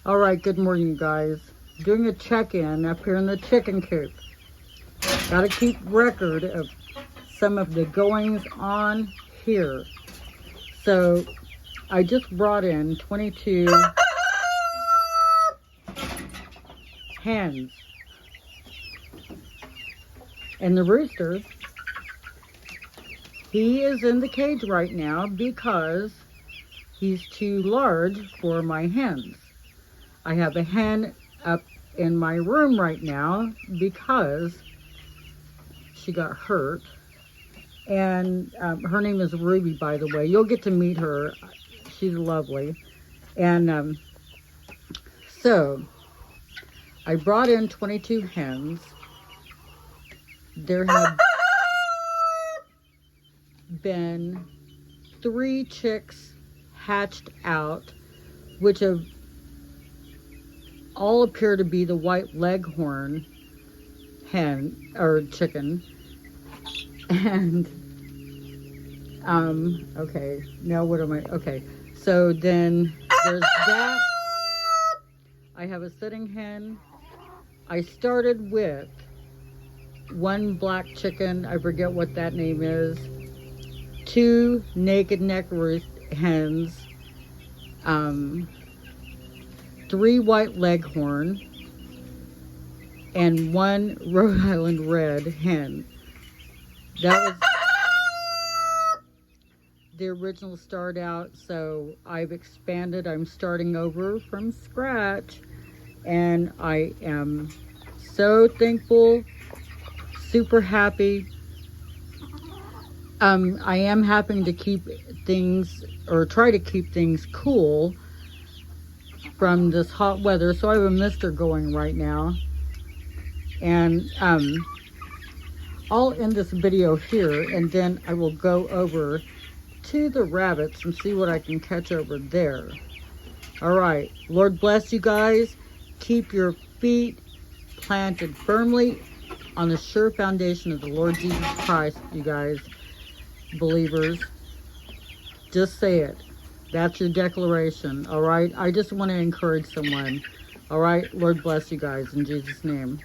All right, good morning, guys. Doing a check-in up here in the chicken coop. Got to keep record of some of the goings on here. So I just brought in 22 hens. And the rooster, he is in the cage right now because he's too large for my hens. I have a hen up in my room right now because she got hurt. And her name is Ruby, by the way. You'll get to meet her. She's lovely. And so I brought in 22 hens. There have been 3 chicks hatched out, which have all appear to be the white leghorn hen or chicken. And okay, now what am I? Okay, so then there's that. I have a sitting hen. I started with 1 black chicken, I forget what that name is, 2 naked neck roost hens, 3 white leghorn, and 1 Rhode Island red hen. That was the original start out, so I've expanded. I'm starting over from scratch, and I am so thankful, super happy. I am having to keep things, or try to keep things cool from this hot weather, so I have a mister going right now. And I'll end this video here, and then I will go over to the rabbits and see what I can catch over there. All right, Lord bless you guys. Keep your feet planted firmly on the sure foundation of the Lord Jesus Christ, you guys, believers. Just say it. That's your declaration, all right? I just want to encourage someone. All right, Lord bless you guys in Jesus' name.